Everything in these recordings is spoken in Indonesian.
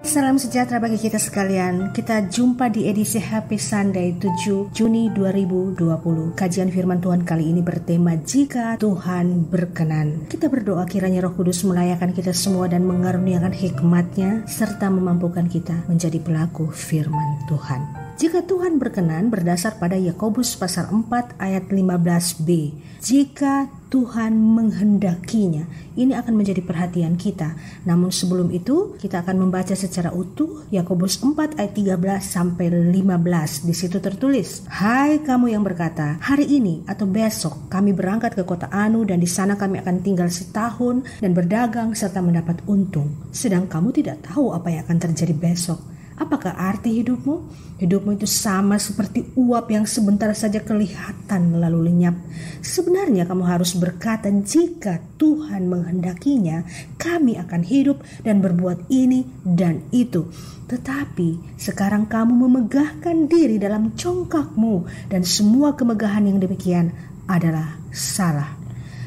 Salam sejahtera bagi kita sekalian. Kita jumpa di edisi Happy Sunday 7 Juni 2020. Kajian firman Tuhan kali ini bertema Jika Tuhan Berkenan. Kita berdoa kiranya Roh Kudus melayakan kita semua dan mengaruniakan hikmat-Nya serta memampukan kita menjadi pelaku firman Tuhan. Jika Tuhan berkenan berdasar pada Yakobus pasal 4 ayat 15b. Jika Tuhan menghendakinya, ini akan menjadi perhatian kita. Namun sebelum itu, kita akan membaca secara utuh Yakobus 4 ayat 13 sampai 15. Di situ tertulis, "Hai kamu yang berkata, hari ini atau besok kami berangkat ke kota Anu dan di sana kami akan tinggal setahun dan berdagang serta mendapat untung. Sedang kamu tidak tahu apa yang akan terjadi besok. Apakah arti hidupmu? Hidupmu itu sama seperti uap yang sebentar saja kelihatan lalu lenyap. Sebenarnya kamu harus berkata, jika Tuhan menghendakinya, kami akan hidup dan berbuat ini dan itu. Tetapi sekarang kamu memegahkan diri dalam congkakmu dan semua kemegahan yang demikian adalah salah.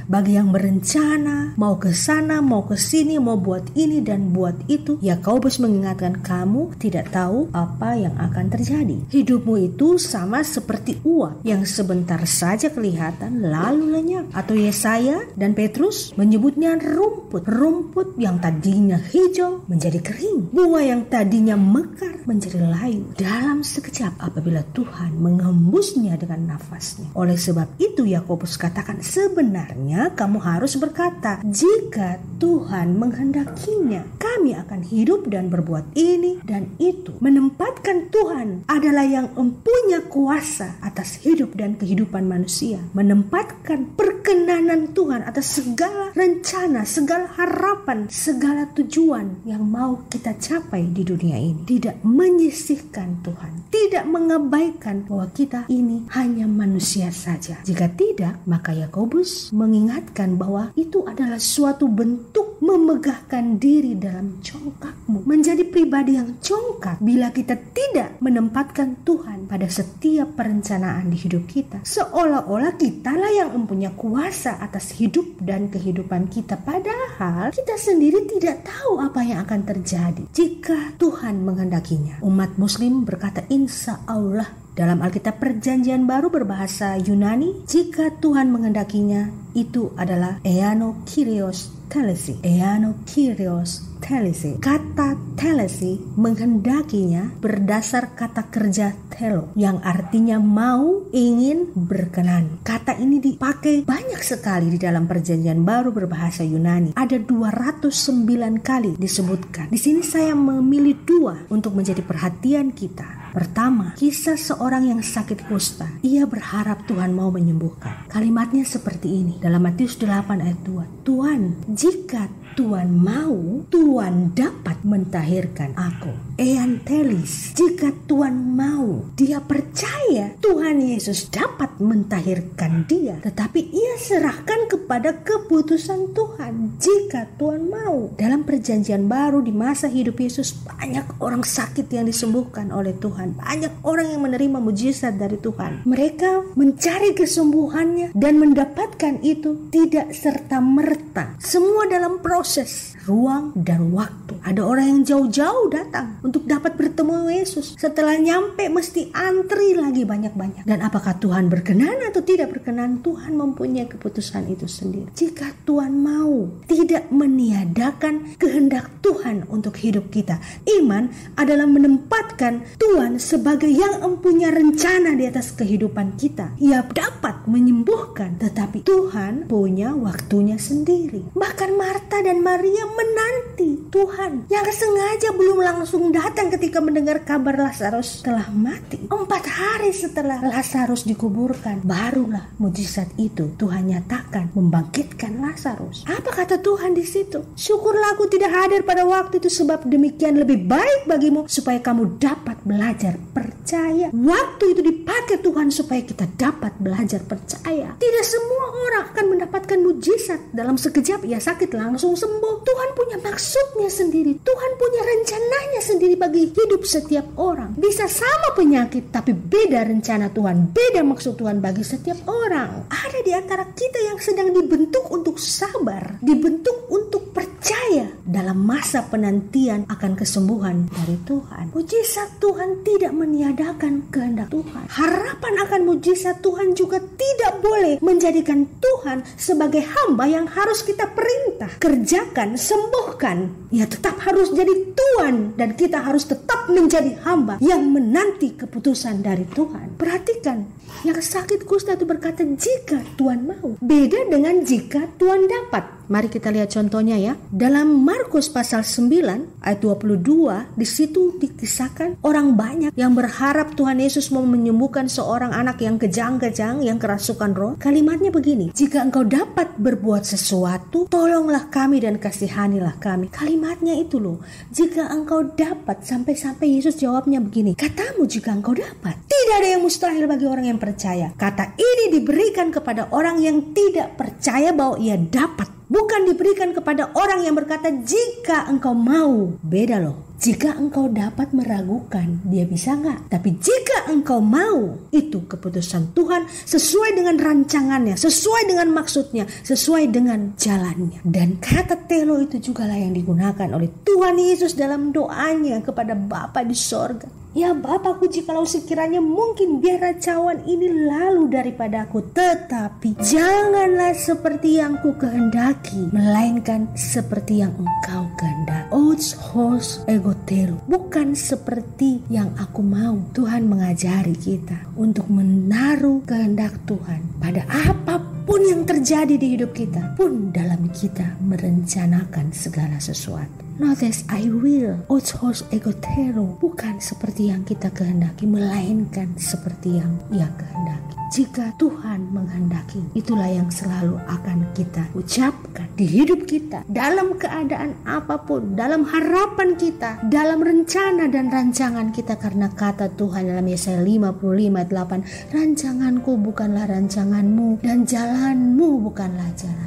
Bagi yang berencana, mau ke sana, mau ke sini, mau buat ini dan buat itu, Yakobus mengingatkan kamu tidak tahu apa yang akan terjadi. Hidupmu itu sama seperti uap yang sebentar saja kelihatan lalu lenyap. Atau Yesaya dan Petrus menyebutnya rumput. Rumput yang tadinya hijau menjadi kering. Bunga yang tadinya mekar menjadi layu dalam sekejap apabila Tuhan mengembusnya dengan nafasnya. Oleh sebab itu Yakobus katakan sebenarnya kamu harus berkata, jika Tuhan menghendakinya, kami akan hidup dan berbuat ini dan itu. Menempatkan Tuhan adalah yang mempunyai kuasa atas hidup dan kehidupan manusia. Menempatkan perkenanan Tuhan atas segala rencana, segala harapan, segala tujuan yang mau kita capai di dunia ini. Tidak menyisihkan Tuhan, tidak mengabaikan bahwa kita ini hanya manusia saja. Jika tidak, maka Yakobus mengingatkan bahwa itu adalah suatu bentuk memegahkan diri dalam congkakmu. Menjadi pribadi yang congkak bila kita tidak menempatkan Tuhan pada setiap perencanaan di hidup kita. Seolah-olah kitalah yang mempunyai kuasa atas hidup dan kehidupan kita. Padahal kita sendiri tidak tahu apa yang akan terjadi jika Tuhan menghendakinya. Umat Muslim berkata insya Allah. Dalam Alkitab Perjanjian Baru berbahasa Yunani, jika Tuhan menghendakinya, itu adalah eano kyrios telesi. Eano kyrios telesi. Kata telesi menghendakinya berdasar kata kerja telo yang artinya mau, ingin, berkenan. Kata ini dipakai banyak sekali di dalam Perjanjian Baru berbahasa Yunani. Ada 209 kali disebutkan. Di sini saya memilih 2 untuk menjadi perhatian kita. Pertama, kisah seorang yang sakit kusta. Ia berharap Tuhan mau menyembuhkan. Kalimatnya seperti ini dalam Matius 8 ayat 2. Tuhan, jika Tuhan mau, Tuhan dapat mentahirkan aku. Eantelis, jika Tuhan mau, dia percaya Tuhan Yesus dapat mentahirkan dia. Tetapi ia serahkan kepada keputusan Tuhan. Jika Tuhan mau. Dalam Perjanjian Baru di masa hidup Yesus, banyak orang sakit yang disembuhkan oleh Tuhan. Banyak orang yang menerima mujizat dari Tuhan. Mereka mencari kesembuhannya dan mendapatkan itu tidak serta-merta. Semua dalam proses, ruang dan waktu. Ada orang yang jauh-jauh datang untuk dapat bertemu Yesus. Setelah nyampe mesti antri lagi banyak-banyak. Dan apakah Tuhan berkenan atau tidak berkenan? Tuhan mempunyai keputusan itu sendiri. Jika Tuhan mau, tidak meniadakan kehendak Tuhan untuk hidup kita. Iman adalah menempatkan Tuhan sebagai yang mempunyai rencana di atas kehidupan kita. Ia dapat menyembuhkan, tetapi Tuhan punya waktunya sendiri. Bahkan Marta dan Maria menanti Tuhan yang sengaja belum langsung datang ketika mendengar kabar Lazarus telah mati. 4 hari setelah Lazarus dikuburkan, barulah mujizat itu Tuhan nyatakan membangkitkan Lazarus. Apa kata Tuhan di situ? Syukurlah aku tidak hadir pada waktu itu, sebab demikian lebih baik bagimu supaya kamu dapat belajar percaya. Waktu itu dipakai Tuhan supaya kita dapat belajar percaya. Tidak semua orang akan mendapatkan mujizat dalam sekejap ia sakit langsung sembuh. Tuhan punya maksudnya sendiri. Tuhan punya rencananya sendiri bagi hidup setiap orang. Bisa sama penyakit, tapi beda rencana Tuhan, beda maksud Tuhan bagi setiap orang. Ada di antara kita yang sedang dibentuk untuk sabar, dibentuk untuk percaya dalam masa penantian akan kesembuhan dari Tuhan. Mujizat Tuhan tidak meniadakan kehendak Tuhan. Harapan akan mujizat Tuhan juga tidak boleh menjadikan Tuhan sebagai hamba yang harus kita perintah, kerjakan, sembuhkan. Ya, tetap harus jadi Tuhan dan kita harus tetap menjadi hamba yang menanti keputusan dari Tuhan. Perhatikan, yang sakit kusta itu berkata jika Tuhan mau. Beda dengan jika Tuhan dapat. Mari kita lihat contohnya ya. Dalam Markus pasal 9 ayat 22, di situ dikisahkan orang banyak yang berharap Tuhan Yesus mau menyembuhkan seorang anak yang kejang-kejang, yang kerasukan roh. Kalimatnya begini, jika engkau dapat berbuat sesuatu, tolonglah kami dan kasihanilah kami. Kalimatnya itu loh, jika engkau dapat, sampai-sampai Yesus jawabnya begini, katamu jika engkau dapat. Tidak ada yang mustahil bagi orang yang percaya. Kata ini diberikan kepada orang yang tidak percaya bahwa ia dapat. Bukan diberikan kepada orang yang berkata jika engkau mau. Beda loh. Jika engkau dapat meragukan, dia bisa nggak? Tapi jika engkau mau, itu keputusan Tuhan sesuai dengan rancangannya, sesuai dengan maksudnya, sesuai dengan jalannya. Dan kata telo itu juga lah yang digunakan oleh Tuhan Yesus dalam doanya kepada Bapa di sorga. Ya Bapakku, jikalau sekiranya mungkin biar cawan ini lalu daripada aku, tetapi janganlah seperti yang ku kehendaki, melainkan seperti yang engkau kehendaki. Os hos ego telo, bukan seperti yang aku mau. Tuhan mengajari kita untuk menaruh kehendak Tuhan pada apapun yang terjadi di hidup kita, pun dalam kita merencanakan segala sesuatu. Notice I will, os hos ego telo, bukan seperti yang kita kehendaki, melainkan seperti yang Ia kehendaki. Jika Tuhan menghendaki, itulah yang selalu akan kita ucapkan di hidup kita, dalam keadaan apapun, dalam harapan kita, dalam rencana dan rancangan kita. Karena kata Tuhan dalam Yesaya 55:8, rancanganku bukanlah rancanganmu dan jalanmu bukanlah jalanku.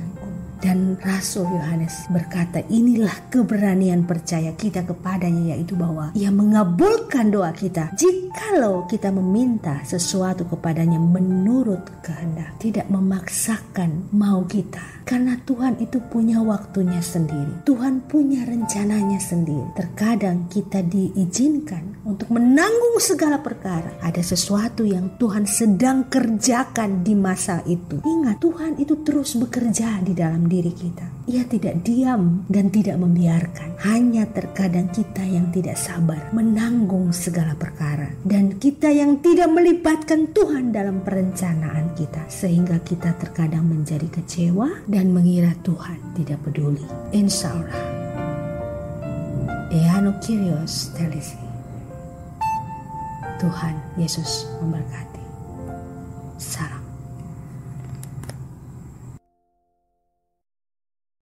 Dan Rasul Yohanes berkata, inilah keberanian percaya kita kepadanya, yaitu bahwa Ia mengabulkan doa kita jikalau kita meminta sesuatu kepadanya menurut kehendak, tidak memaksakan mau kita. Karena Tuhan itu punya waktunya sendiri, Tuhan punya rencananya sendiri. Terkadang kita diizinkan untuk menanggung segala perkara. Ada sesuatu yang Tuhan sedang kerjakan di masa itu. Ingat, Tuhan itu terus bekerja di dalam diri kita. Ia tidak diam dan tidak membiarkan. Hanya terkadang kita yang tidak sabar menanggung segala perkara, dan kita yang tidak melibatkan Tuhan dalam perencanaan kita, sehingga kita terkadang menjadi kecewa dan mengira Tuhan tidak peduli. Insya Allah. Eano Kyrios Telesi. Tuhan Yesus memberkati.